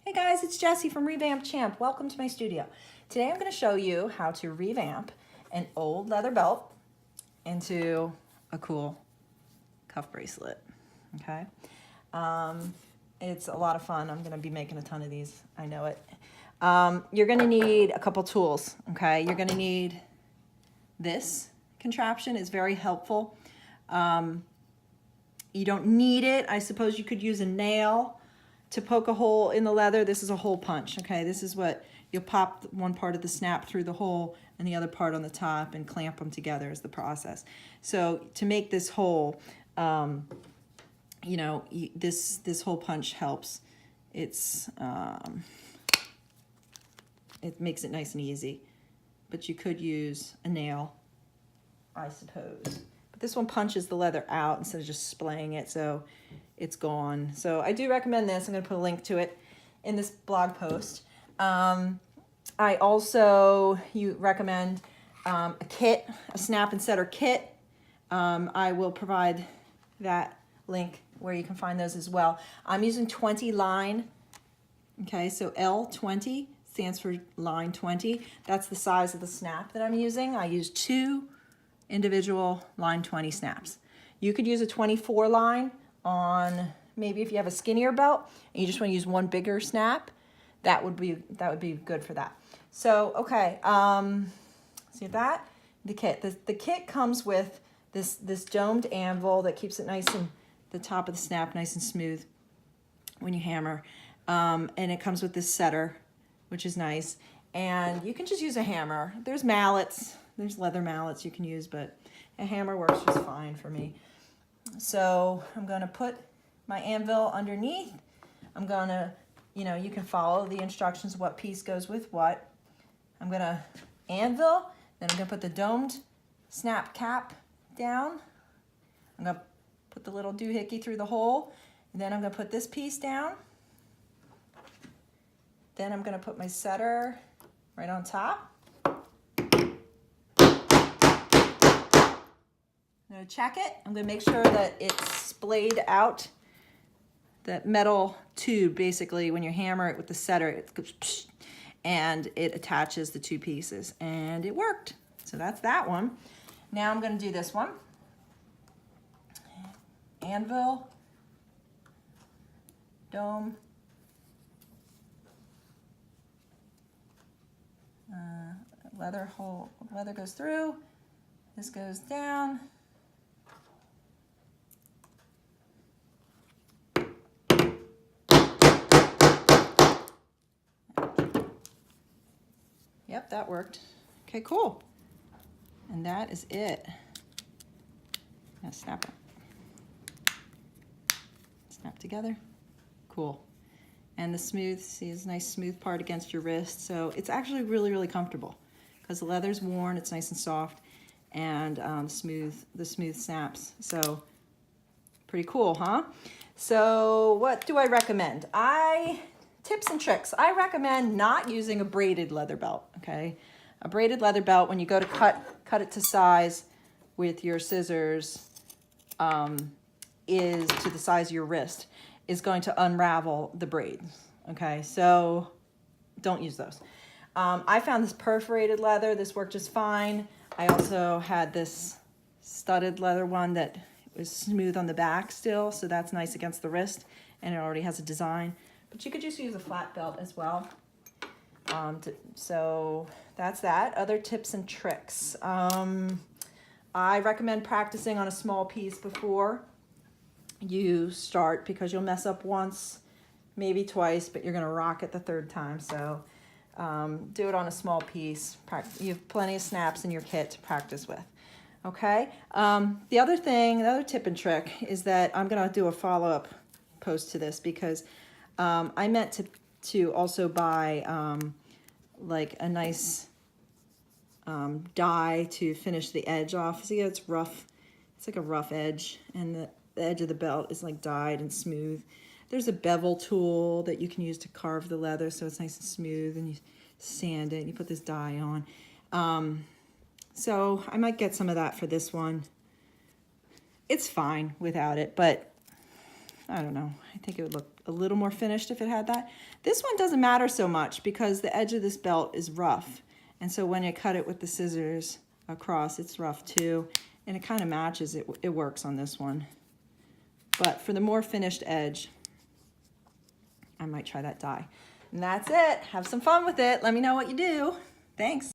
Hey guys, it's Jessie from Revamp Champ. Welcome to my studio. Today I'm going to show you how to revamp an old leather belt into a cool cuff bracelet. Okay, it's a lot of fun. I'm going to be making a ton of these. I know it. You're going to need a couple tools. Okay, you're going to need this contraption. Is very helpful. You don't need it. I suppose you could use a nail to poke a hole in the leather. This is a hole punch, okay? This is what you'll pop one part of the snap through the hole and the other part on the top and clamp them together is the process. So to make this hole, this hole punch helps. It makes it nice and easy, but you could use a nail, I suppose. But this one punches the leather out instead of just splaying it, so it's gone. So I do recommend this. I'm going to put a link to it in this blog post. I also recommend a kit, a snap and setter kit. I will provide that link where you can find those as well. I'm using 20 line. Okay, so L20 stands for line 20. That's the size of the snap that I'm using. I use 2 individual line 20 snaps. You could use a 24 line on maybe if you have a skinnier belt and you just want to use one bigger snap, that would be good for that. So okay, see that the kit. The kit comes with this domed anvil that keeps it nice and the top of the snap nice and smooth when you hammer, and it comes with this setter, which is nice. And you can just use a hammer. There's mallets. There's leather mallets you can use, but a hammer works just fine for me. So I'm going to put my anvil underneath. I'm going to, you can follow the instructions of what piece goes with what. I'm going to anvil, then I'm going to put the domed snap cap down. I'm going to put the little doohickey through the hole, and then I'm going to put this piece down. Then I'm going to put my setter right on top. I'm going to check it. I'm going to make sure that it's splayed out. That metal tube, basically, when you hammer it with the setter, it goes psh, and it attaches the 2 pieces. And it worked. So that's that one. Now I'm going to do this one. Anvil, dome, leather hole. Leather goes through. This goes down. Yep, that worked. Okay, cool. And that is it. Now snap it. Snap together. Cool. And the smooth, see this nice smooth part against your wrist. So it's actually really, really comfortable because the leather's worn, it's nice and soft, and the smooth snaps. So pretty cool, huh? So what do I recommend? Tips and tricks. I recommend not using a braided leather belt, okay? A braided leather belt, when you go to cut it to size with your scissors, is to the size of your wrist, is going to unravel the braids, okay? So don't use those. I found this perforated leather. This worked just fine. I also had this studded leather one that was smooth on the back still, so that's nice against the wrist, and it already has a design. But you could just use a flat belt as well. So that's that. Other tips and tricks. I recommend practicing on a small piece before you start because you'll mess up once, maybe twice, but you're going to rock it the 3rd time. So do it on a small piece. You have plenty of snaps in your kit to practice with. Okay. The other tip and trick is that I'm going to do a follow-up post to this because I meant to also buy like a nice dye to finish the edge off. See, it's rough. It's like a rough edge, and the edge of the belt is like dyed and smooth. There's a bevel tool that you can use to carve the leather so it's nice and smooth, and you sand it and you put this dye on. So I might get some of that for this one. It's fine without it, but I don't know. I think it would look a little more finished if it had that. This one doesn't matter so much because the edge of this belt is rough. And so when you cut it with the scissors across, it's rough too. And it kind of matches, it works on this one. But for the more finished edge, I might try that die. And that's it. Have some fun with it. Let me know what you do. Thanks.